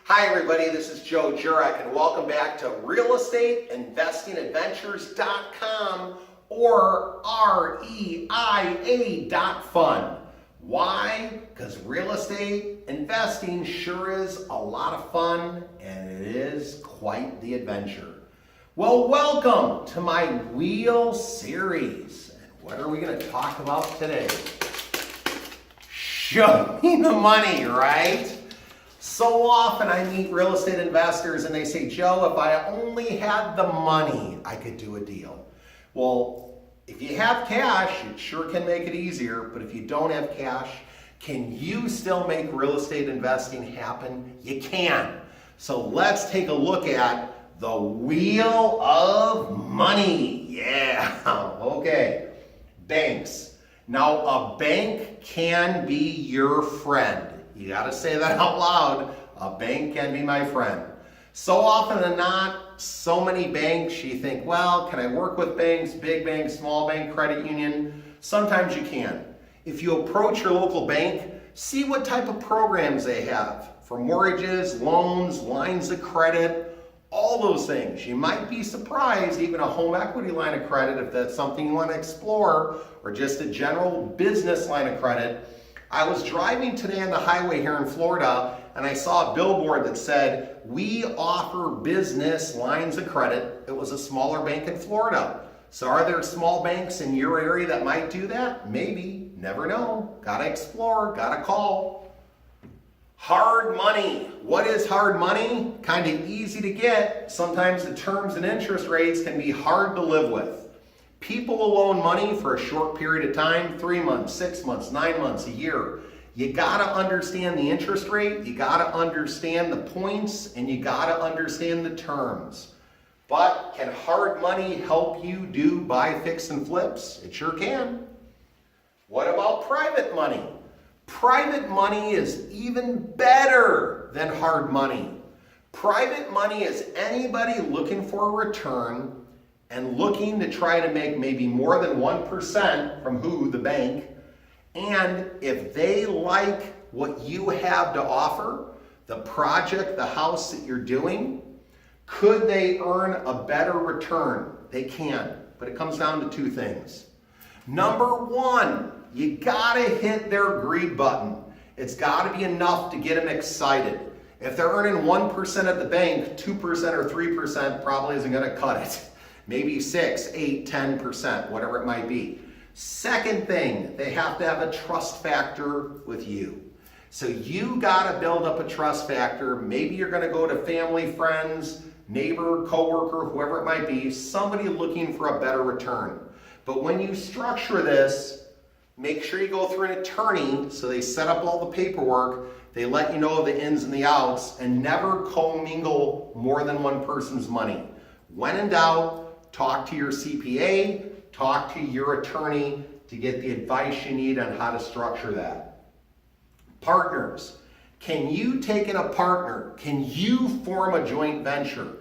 Hi everybody, this is Jurek and welcome back to realestateinvestingadventures.com or REIA.fun. Why? Because real estate investing sure is a lot of fun and it is quite the adventure. Well, welcome to my Wheel series. And what are we going to talk about today? Show me the money, right? So often I meet real estate investors and they say, Joe, if I only had the money, I could do a deal. Well, if you have cash, it sure can make it easier, but if you don't have cash, can you still make real estate investing happen? You can. So let's take a look at the Wheel of Money. Yeah, okay. Banks. Now, a bank can be your friend. You got to say that out loud. A bank can be my friend. So often than not, so many banks, you think, well, can I work with banks, big bank, small bank, credit union? Sometimes you can. If you approach your local bank, see what type of programs they have for mortgages, loans, lines of credit, all those things. You might be surprised, even a home equity line of credit, if that's something you want to explore, or just a general business line of credit. I was driving today on the highway here in Florida and I saw a billboard that said, we offer business lines of credit. It was a smaller bank in Florida. So are there small banks in your area that might do that? Maybe, never know. Gotta explore, gotta call. Hard money. What is hard money? Kind of easy to get. Sometimes the terms and interest rates can be hard to live with. People will loan money for a short period of time, 3 months, 6 months, 9 months, a year. You gotta understand the interest rate, you gotta understand the points, and you gotta understand the terms. But can hard money help you do buy, fix, and flips? It sure can. What about private money? Private money is even better than hard money. Private money is anybody looking for a return and looking to try to make maybe more than 1% from who? The bank. And if they like what you have to offer, the project, the house that you're doing, could they earn a better return? They can, but it comes down to two things. Number one, you gotta hit their greed button. It's gotta be enough to get them excited. If they're earning 1% at the bank, 2% or 3% probably isn't gonna cut it. Maybe 6, 8, 10%, whatever it might be. Second thing, they have to have a trust factor with you. So you gotta build up a trust factor. Maybe you're gonna go to family, friends, neighbor, coworker, whoever it might be, somebody looking for a better return. But when you structure this, make sure you go through an attorney so they set up all the paperwork, they let you know the ins and the outs, and never commingle more than one person's money. When in doubt, talk to your CPA, talk to your attorney to get the advice you need on how to structure that. Partners. Can you take in a partner? Can you form a joint venture?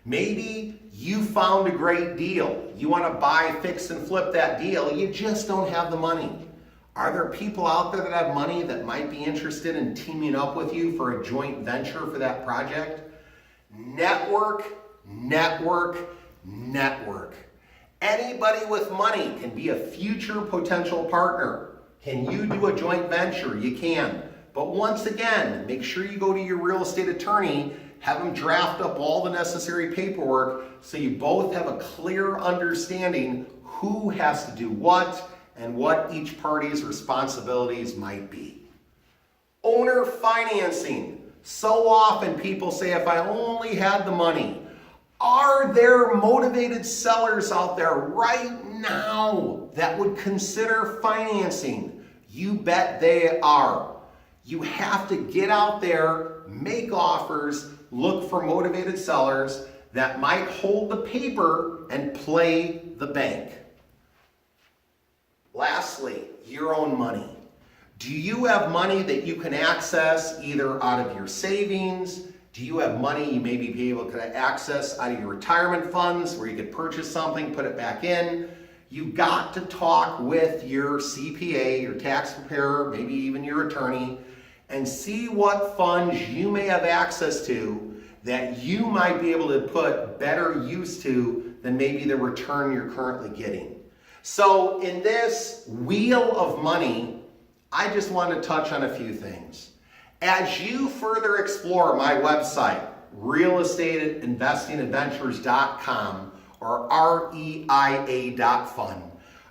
Maybe you found a great deal. You want to buy, fix, and flip that deal. You just don't have the money. Are there people out there that have money that might be interested in teaming up with you for a joint venture for that project? Network, network, network. Anybody with money can be a future potential partner. Can you do a joint venture? You can. But once again, make sure you go to your real estate attorney, have them draft up all the necessary paperwork so you both have a clear understanding who has to do what and what each party's responsibilities might be. Owner financing. So often people say, if I only had the money. Are there motivated sellers out there right now that would consider financing? You bet they are. You have to get out there, make offers, look for motivated sellers that might hold the paper and play the bank. Lastly, your own money. Do you have money that you can access either out of your savings? Do you have money you maybe be able to access out of your retirement funds where you could purchase something, put it back in? You got to talk with your CPA, your tax preparer, maybe even your attorney, and see what funds you may have access to that you might be able to put better use to than maybe the return you're currently getting. So in this wheel of money, I just want to touch on a few things. As you further explore my website, realestateinvestingadventures.com or REIA.fund,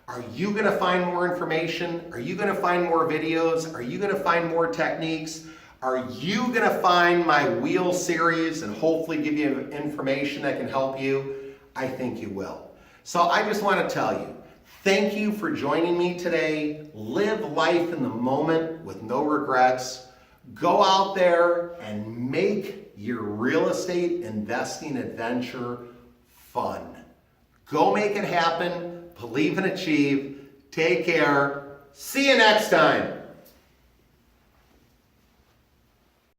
are you going to find more information? Are you going to find more videos? Are you going to find more techniques? Are you going to find my wheel series and hopefully give you information that can help you? I think you will. So I just want to tell you, thank you for joining me today. Live life in the moment with no regrets. Go out there and make your real estate investing adventure fun. Go make it happen. Believe and achieve. Take care. See you next time.